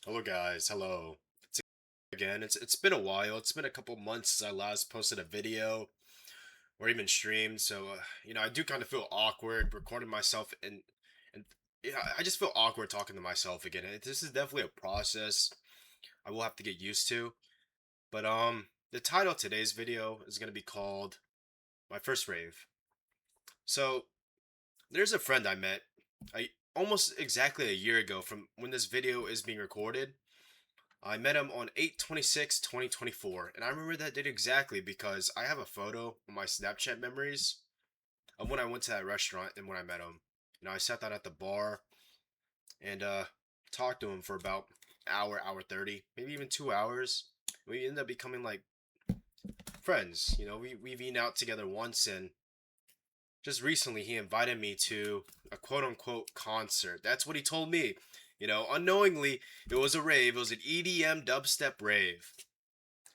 Hello guys, hello. It's again. It's been a while. It's been a couple months since I last posted a video or even streamed. So I do kind of feel awkward recording myself and yeah, I just feel awkward talking to myself again. This is definitely a process I will have to get used to. But the title of today's video is gonna be called My First Rave. So there's a friend I met almost exactly a year ago from when this video is being recorded. I met him on 8/26/2024, and I remember that date exactly because I have a photo of my Snapchat memories of when I went to that restaurant and when I met him. I sat down at the bar and talked to him for about hour 30, maybe even 2 hours. We ended up becoming like friends. We've eaten out together once, and just recently he invited me to a quote unquote concert. That's what he told me. Unknowingly, it was a rave. It was an EDM dubstep rave.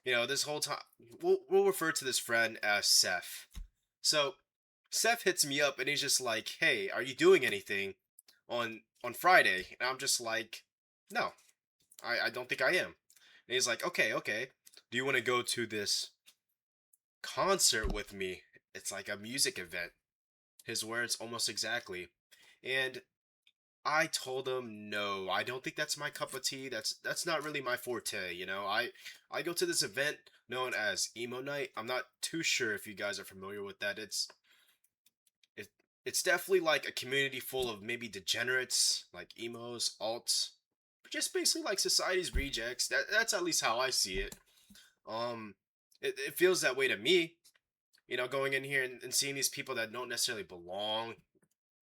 This whole time we'll refer to this friend as Seth. So Seth hits me up and he's just like, "Hey, are you doing anything on Friday?" And I'm just like, "No, I don't think I am." And he's like, "Okay, okay. Do you want to go to this concert with me? It's like a music event." His words almost exactly. And I told him no. I don't think that's my cup of tea. That's not really my forte. I go to this event known as Emo Night. I'm not too sure if you guys are familiar with that. It, it's definitely like a community full of maybe degenerates, like emos, alts, just basically like society's rejects. That's at least how I see it. Um, it feels that way to me. Going in here and seeing these people that don't necessarily belong.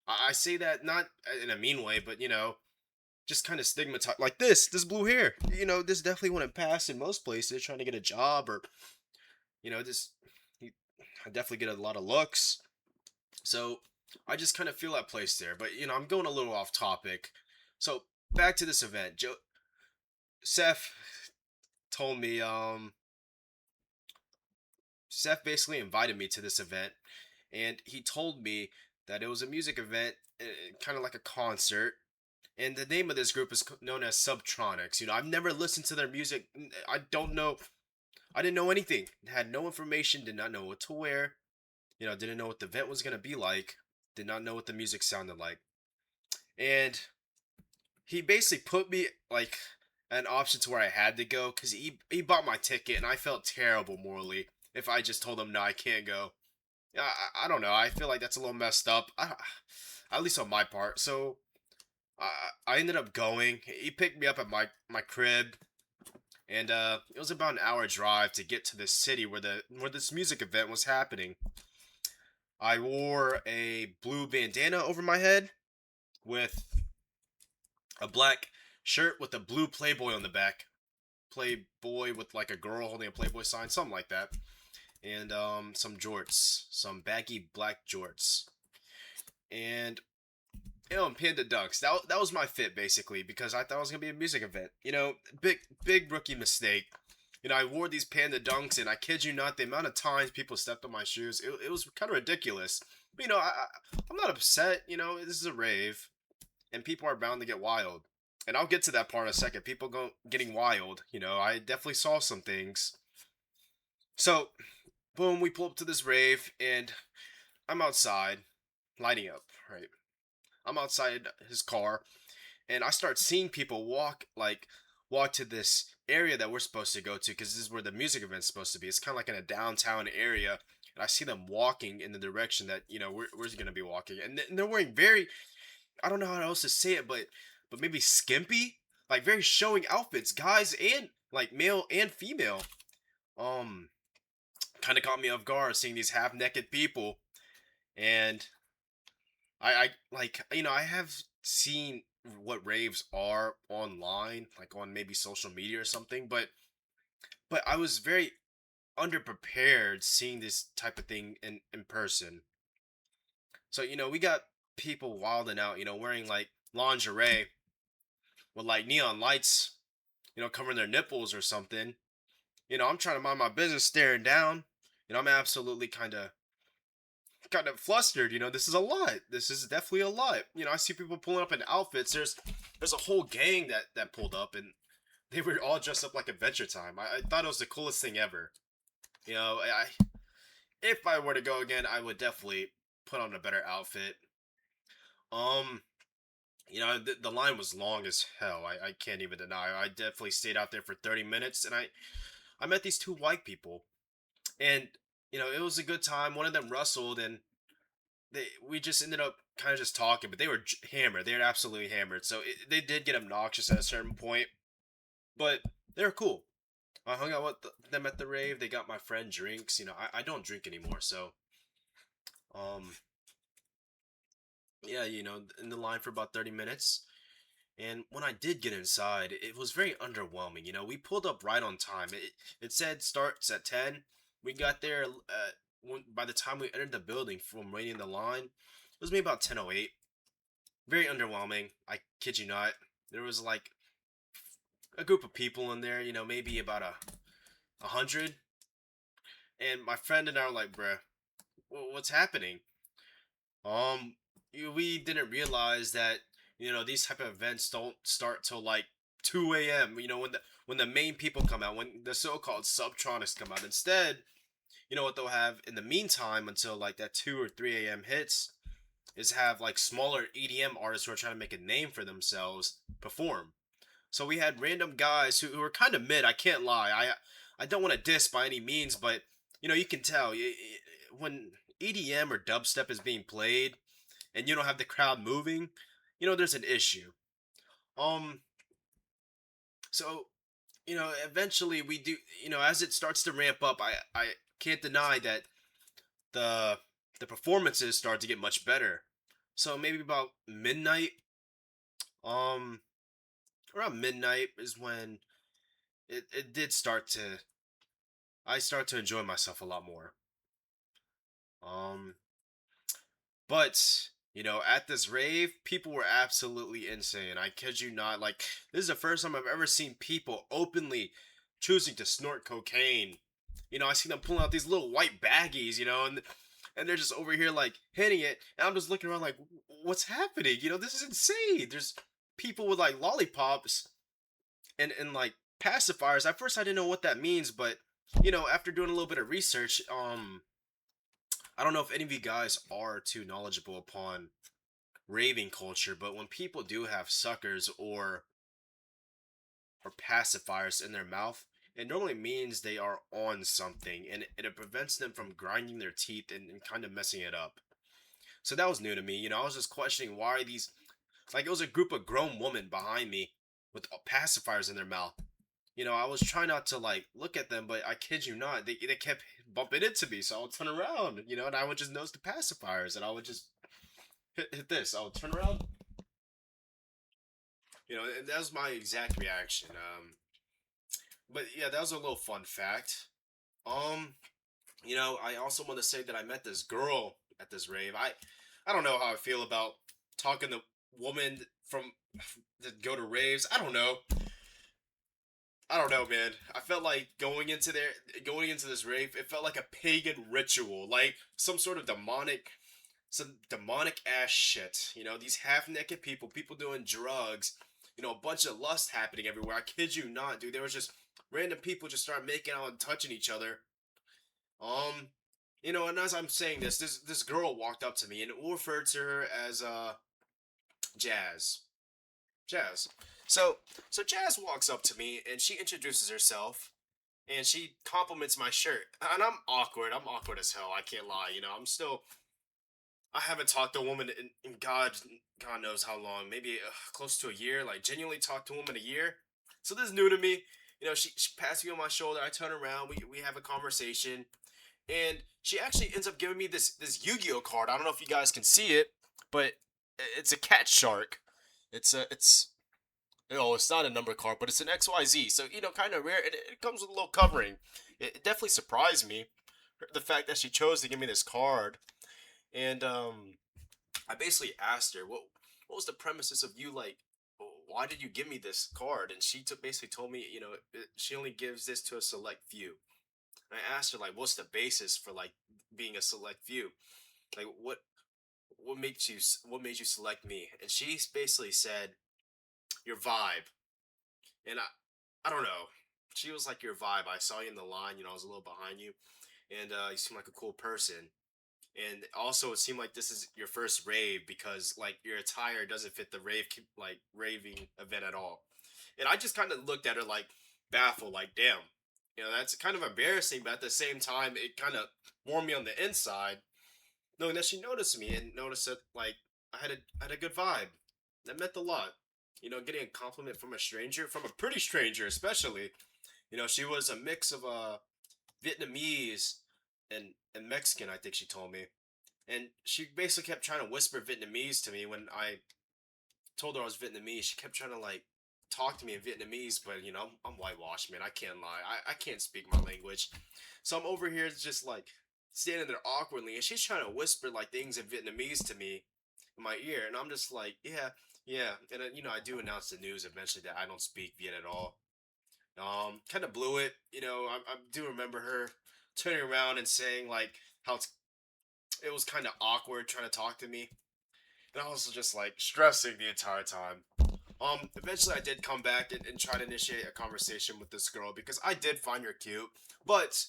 I say that not in a mean way, but just kind of stigmatized like this blue hair. This definitely wouldn't pass in most places trying to get a job or just I definitely get a lot of looks. So I just kind of feel that place there. But I'm going a little off topic. So back to this event. Seth told me Seth basically invited me to this event, and he told me that it was a music event, kind of like a concert. And the name of this group is known as Subtronics. I've never listened to their music. I don't know. I didn't know anything. Had no information. Did not know what to wear. Didn't know what the event was gonna be like. Did not know what the music sounded like. And he basically put me like an option to where I had to go because he bought my ticket, and I felt terrible morally if I just told him no, I can't go. Yeah, I don't know. I feel like that's a little messed up. At least on my part. So I ended up going. He picked me up at my crib, and it was about an hour drive to get to this city where this music event was happening. I wore a blue bandana over my head with a black shirt with a blue Playboy on the back. Playboy with like a girl holding a Playboy sign, something like that. And some jorts, some baggy black jorts. And and Panda Ducks. That was my fit basically because I thought it was gonna be a music event. Big rookie mistake. I wore these Panda Dunks, and I kid you not, the amount of times people stepped on my shoes, it was kind of ridiculous. But I'm not upset. This is a rave, and people are bound to get wild. And I'll get to that part in a second. People go getting wild. I definitely saw some things. So, boom, we pull up to this rave, and I'm outside, lighting up. Right, I'm outside his car, and I start seeing people walk to this area that we're supposed to go to because this is where the music event's supposed to be. It's kind of like in a downtown area, and I see them walking in the direction that we're gonna be walking, and they're wearing very, I don't know how else to say it, but maybe skimpy, like very showing outfits, guys and like male and female. Um, Kind of caught me off guard seeing these half naked people, and I like I have seen what raves are online, like on maybe social media or something, but I was very underprepared seeing this type of thing in person. So we got people wilding out, wearing like lingerie with like neon lights, covering their nipples or something. I'm trying to mind my business, staring down. I'm absolutely kind of flustered. This is a lot. This is definitely a lot. I see people pulling up in outfits. There's a whole gang that pulled up, and They were all dressed up like Adventure Time. I thought it was the coolest thing ever. You know, if I were to go again, I would definitely put on a better outfit. Um, the line was long as hell. I can't even deny. I definitely stayed out there for 30 minutes, and I met these two white people, and it was a good time. One of them rustled, and we just ended up kind of just talking, but they were hammered. They were absolutely hammered. So they did get obnoxious at a certain point, but they were cool. I hung out with them at the rave. They got my friend drinks. I don't drink anymore, so um, yeah, in the line for about 30 minutes. And when I did get inside, it was very underwhelming. We pulled up right on time. It said starts at 10. We got there by the time we entered the building from waiting in the line. It was maybe about 10:08. Very underwhelming. I kid you not. There was like a group of people in there, maybe about a hundred. And my friend and I were like, bruh, what's happening? Um, we didn't realize that these type of events don't start till like 2 a.m. When the main people come out, when the so-called subtronics come out. Instead, what they'll have in the meantime until like that 2 or 3 a.m. hits is have like smaller EDM artists who are trying to make a name for themselves perform. So we had random guys who were kind of mid. I can't lie. I don't want to diss by any means, but you can tell when EDM or dubstep is being played and you don't have the crowd moving, there's an issue. Um, so eventually we do. As it starts to ramp up, I can't deny that the the performances start to get much better. So maybe about midnight, um, around midnight is when it did start to I start to enjoy myself a lot more. Um, but at this rave, people were absolutely insane. I kid you not. Like this is the first time I've ever seen people openly choosing to snort cocaine. I see them pulling out these little white baggies, and they're just over here like hitting it, and I'm just looking around like, what's happening? This is insane. There's people with like lollipops and like pacifiers. At first, I didn't know what that means, but after doing a little bit of research, I don't know if any of you guys are too knowledgeable upon raving culture, but when people do have suckers or pacifiers in their mouth, it normally means they are on something, and it prevents them from grinding their teeth and kind of messing it up. So that was new to me. I was just questioning why these, like, it was a group of grown women behind me with pacifiers in their mouth. I was trying not to like look at them, but I kid you not, they kept bumping into me, so I would turn around, and I would just notice the pacifiers, and I would just hit this. I would turn around, and that was my exact reaction. But yeah, that was a little fun fact. Um, I also want to say that I met this girl at this rave. I don't know how I feel about talking to women from that go to raves. I don't know, man. I felt like going into this rave. It felt like a pagan ritual, like some demonic ass shit. These half naked people, people doing drugs. A bunch of lust happening everywhere. I kid you not, dude. There was just random people just start making out and touching each other. Um, and as I'm saying this girl walked up to me, and we'll refer to her as Jazz. Jazz. So so Jazz walks up to me and she introduces herself and she compliments my shirt. And I'm awkward. I'm awkward as hell. I can't lie. I haven't talked to a woman in God knows how long. Maybe close to a year. Like genuinely talked to a woman a year. So this is new to me. She passed me on my shoulder. I turn around. We have a conversation, and she actually ends up giving me this Yu-Gi-Oh card. I don't know if you guys can see it, but it's a cat shark. It's it's not a number card, but it's an XYZ. So, kind of rare. It comes with a little covering. It definitely surprised me, the fact that she chose to give me this card. And I basically asked her, what was the premises of you, like, why did you give me this card? And she basically told me, she only gives this to a select few. And I asked her, like, what's the basis for, like, being a select few? Like, what made you select me? And she basically said, your vibe. And I don't know. She was like your vibe. I saw you in the line. I was a little behind you, and you seem like a cool person. And also, it seemed like this is your first rave because like your attire doesn't fit the like raving event at all. And I just kind of looked at her like baffled, like damn, that's kind of embarrassing, but at the same time, it kind of warmed me on the inside, knowing that she noticed me and noticed that like I had a good vibe. That meant a lot. Getting a compliment from a stranger, from a pretty stranger, especially. She was a mix of Vietnamese and Mexican. I think she told me, and she basically kept trying to whisper Vietnamese to me when I told her I was Vietnamese. She kept trying to like talk to me in Vietnamese, but I'm whitewashed, man. I can't lie. I can't speak my language, so I'm over here just like standing there awkwardly, and she's trying to whisper like things in Vietnamese to me in my ear, and I'm just like, yeah, yeah, and I do announce the news eventually that I don't speak Viet at all. Kind of blew it. I do remember her turning around and saying like how it was kind of awkward trying to talk to me, and I was just like stressing the entire time. Eventually I did come back and try to initiate a conversation with this girl because I did find her cute, but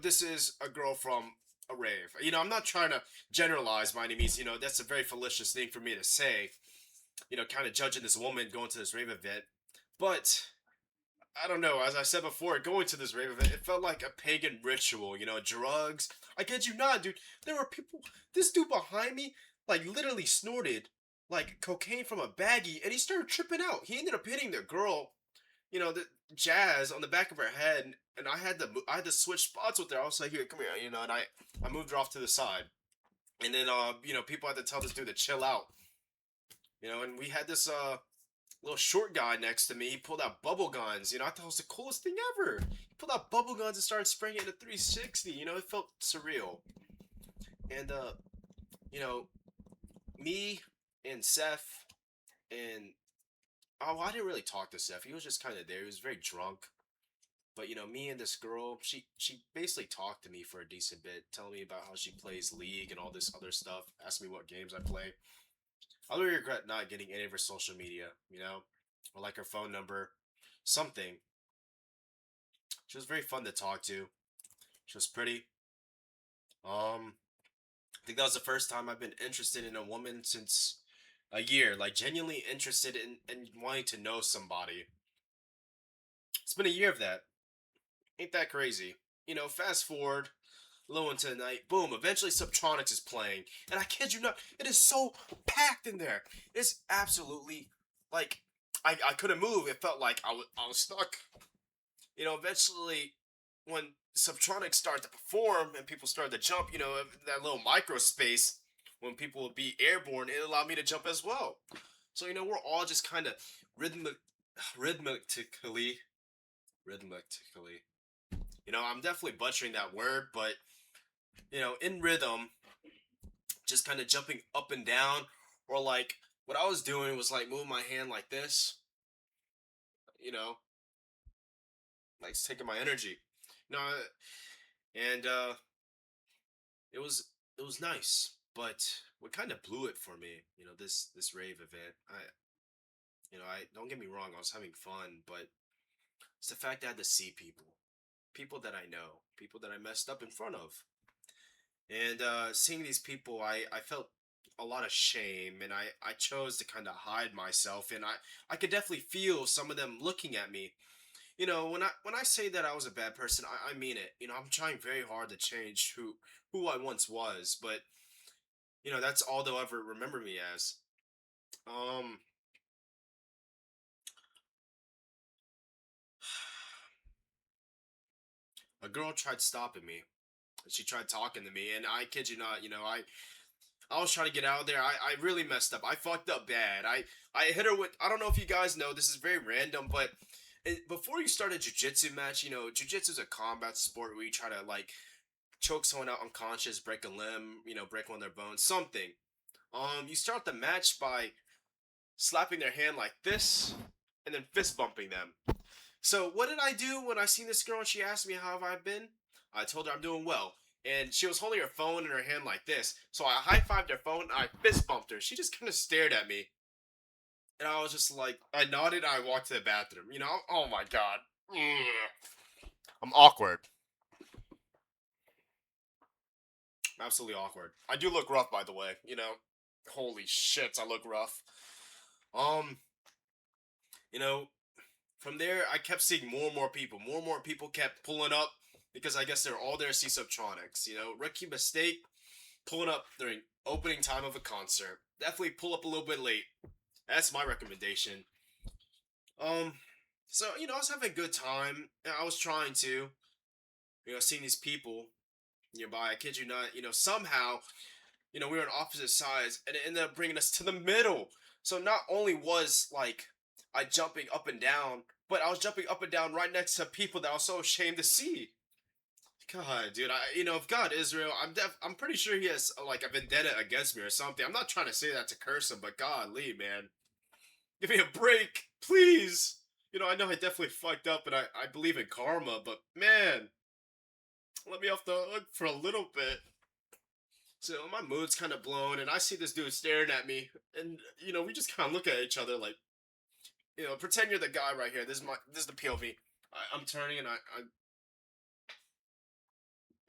this is a girl from a rave. I'm not trying to generalize by any means. That's a very fallacious thing for me to say. Kind of judging this woman going to this rave event, but I don't know. As I said before, going to this rave event, it felt like a pagan ritual. Drugs. I kid you not, dude. There were people. This dude behind me, like, literally snorted like cocaine from a baggie, and he started tripping out. He ended up hitting the girl, the jazz on the back of her head, and I had to switch spots with her. I was like, "Here, come here," and I moved her off to the side, and then people had to tell this dude to chill out, and we had this little short guy next to me. He pulled out bubble guns. I thought it was the coolest thing ever. He pulled out bubble guns and started spraying it in a 360. It felt surreal. And you know, me and Seth and I didn't really talk to Seth. He was just kind of there. He was very drunk. But me and this girl, she basically talked to me for a decent bit, telling me about how she plays League and all this other stuff. Asked me what games I play. I really regret not getting any of her social media, or like her phone number, something. She was very fun to talk to. She was pretty. I think that was the first time I've been interested in a woman since a year, like genuinely interested in wanting to know somebody. It's been a year of that. Ain't that crazy? Fast forward low into the night, boom, eventually Subtronics is playing. And I kid you not, it is so packed in there. It's absolutely like I couldn't move. It felt like I was stuck. Eventually when Subtronics started to perform and people started to jump, that little micro space when people would be airborne, it allowed me to jump as well. So, we're all just kind of rhythmic, rhythmically, rhythmically. I'm definitely butchering that word, but in rhythm, just kind of jumping up and down, or like what I was doing was like moving my hand like this, you know, like it's taking my energy. You know, and it was nice, but what kind of blew it for me, this rave event. I don't get me wrong, I was having fun, but it's the fact that I had to see people that I know, people that I messed up in front of. And seeing these people, I felt a lot of shame, and I chose to kind of hide myself, and I could definitely feel some of them looking at me. When I say that I was a bad person, I mean it. I'm trying very hard to change who I once was, but that's all they'll ever remember me as. Um, a girl tried stopping me. She tried talking to me, and I kid you not, I was trying to get out of there. I really messed up. I fucked up bad. I hit her with. I don't know if you guys know. This is very random, but before you start a jujitsu match, jujitsu is a combat sport where you try to like choke someone out unconscious, break a limb, break one of their bones, something. You start the match by slapping their hand like this, and then fist bumping them. So what did I do when I seen this girl and she asked me how have I been? I told her I'm doing well. And she was holding her phone in her hand like this. So I high-fived her phone and I fist bumped her. She just kind of stared at me. and I was just like, I nodded. I walked to the bathroom. Oh my god, I'm awkward. Absolutely awkward. I do look rough, by the way. Holy shit, I look rough. Um, you know, from there, I kept seeing more and more people. More and more people kept pulling up because I guess they're all there to see Subtronics. Rookie mistake pulling up during opening time of a concert. Definitely pull up a little bit late. That's my recommendation. Um, so I was having a good time. And I was trying to, seeing these people nearby. I kid you not. Somehow, we were on opposite sides, and it ended up bringing us to the middle. So not only was like I jumping up and down, but I was jumping up and down right next to people that I was so ashamed to see. God, dude, if God Israel, I'm pretty sure he has like a vendetta against me or something. I'm not trying to say that to curse him, but God, Lee, man, give me a break, please. I know I definitely fucked up, and I believe in karma, but man, let me off the hook for a little bit. So my mood's kind of blown, and I see this dude staring at me, and we just kind of look at each other like, pretend you're the guy right here. This is the POV. I'm turning, and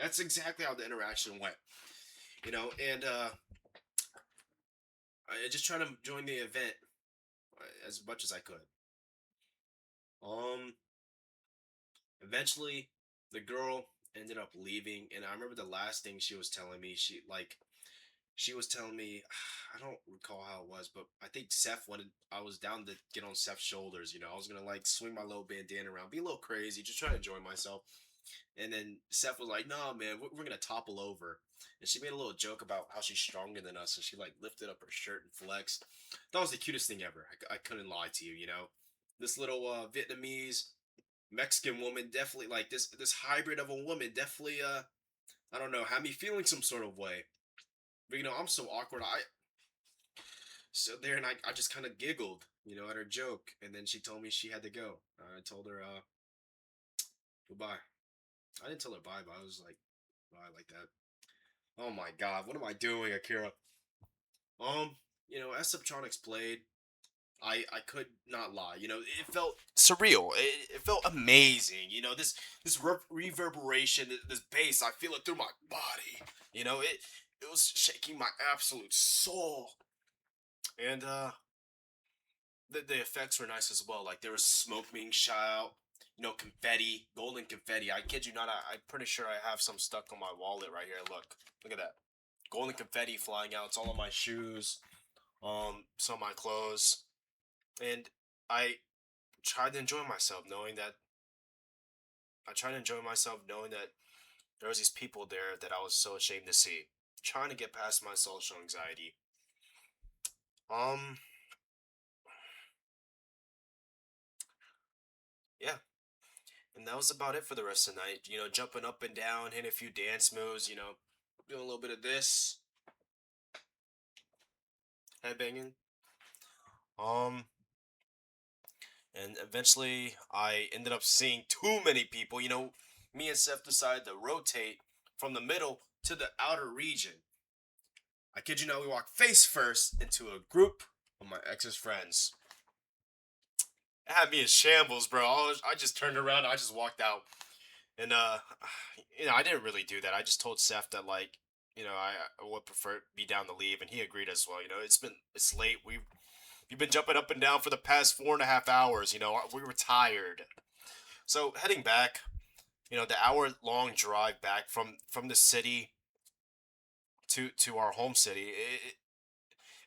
that's exactly how the interaction went. And I just trying to join the event as much as I could. Um, Eventually, the girl ended up leaving, and I remember the last thing she was telling me. She was telling me, I don't recall how it was, but I think Seth wanted. I was down to get on Seth's shoulders. I was gonna like swing my little bandana around, be a little crazy, just trying to enjoy myself. And then Seth was like, "No, man, we're gonna topple over." And she made a little joke about how she's stronger than us, and she like lifted up her shirt and flexed. That was the cutest thing ever. I couldn't lie to you. This little Vietnamese Mexican woman definitely like this hybrid of a woman definitely I don't know had me feeling some sort of way. But I'm so awkward. I stood there and I just kind of giggled, at her joke, and then she told me she had to go. I told her goodbye. I didn't tell her bye, but I was like bye like that. Oh my god, what am I doing, Akira? As Subtronics played, I could not lie. It felt surreal. It felt amazing. This reverberation, this bass, I feel it through my body. It was shaking my absolute soul. And the effects were nice as well. Like there was smoke being shot out, confetti, golden confetti. I kid you not, I'm pretty sure I have some stuck on my wallet right here. Look at that, golden confetti flying out. It's all on my shoes, some of my clothes, and I tried to enjoy myself, knowing that there was these people there that I was so ashamed to see. Trying to get past my social anxiety. Um, yeah, and that was about it for the rest of the night. Jumping up and down, hitting a few dance moves. Doing a little bit of this, headbanging. Um, and eventually I ended up seeing too many people. Me and Seth decided to rotate from the middle to the outer region. I kid you not, we walked face first into a group of my ex's friends. It had me in shambles, bro. I just turned around, I just walked out. And I didn't really do that. I just told Seth that like, I would prefer be down to leave, and he agreed as well. It's late. We've been jumping up and down for the past 4.5 hours. We were tired. So heading back, the hour-long drive back from the city to our home city,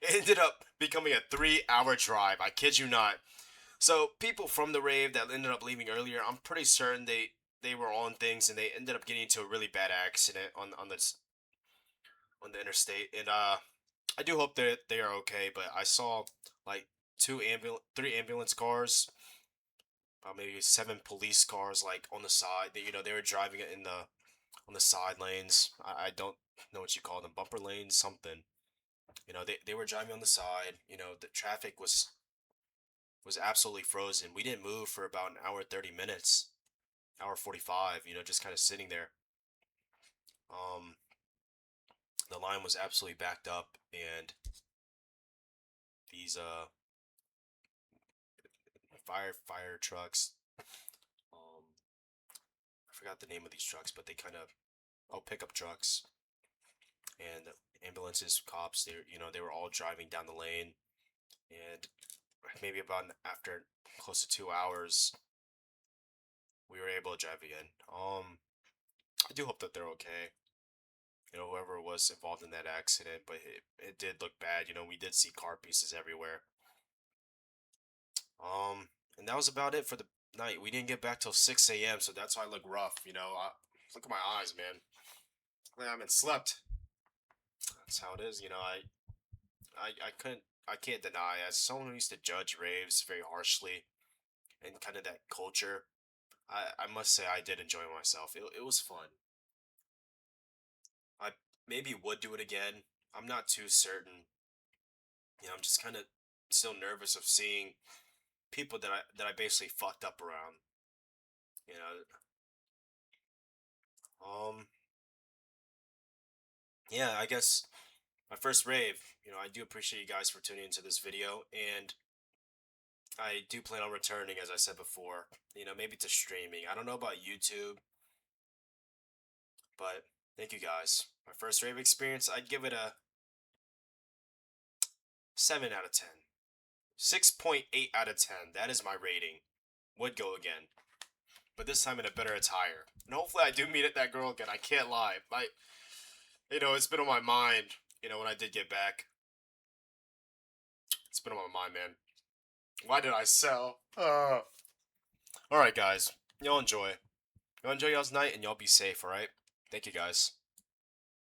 it ended up becoming a 3-hour drive. I kid you not. So people from the rave that ended up leaving earlier, I'm pretty certain they were on things, and they ended up getting into a really bad accident on the interstate. And I do hope that they are okay. But I saw like 3 ambulance cars, maybe 7 police cars like on the side. They were driving it in the on the side lanes. I don't know what you call them, bumper lanes, something. They were driving on the side. The traffic was absolutely frozen. We didn't move for about an hour 30 minutes, hour 45. Just kind of sitting there. Um, the line was absolutely backed up, and these fire trucks. I forgot the name of these trucks, but they kind of pickup trucks and ambulances, cops. They were all driving down the lane, and maybe about after close to 2 hours, we were able to drive again. I do hope that they're okay. Whoever was involved in that accident, but it did look bad. We did see car pieces everywhere. And that was about it for the night. We didn't get back till 6 a.m., so that's why I look rough. Look at my eyes, man. I haven't slept. That's how it is. I can't deny, as someone who used to judge raves very harshly and kind of that culture, I must say I did enjoy myself. It was fun. I maybe would do it again. I'm not too certain. I'm just kind of still nervous of seeing people that I basically fucked up around. You know, um, yeah, I guess my first rave. I do appreciate you guys for tuning into this video, and I do plan on returning, as I said before. Maybe to streaming. I don't know about YouTube, but thank you guys. My first rave experience, I'd give it a 7 out of 10. 6.8 out of 10. That is my rating. Would go again, but this time in a better attire. And hopefully I do meet that girl again. I can't lie. It's been on my mind. When I did get back, it's been on my mind, man. Why did I sell? All right, guys. Y'all enjoy. Y'all enjoy y'all's night, and y'all be safe. All right. Thank you, guys.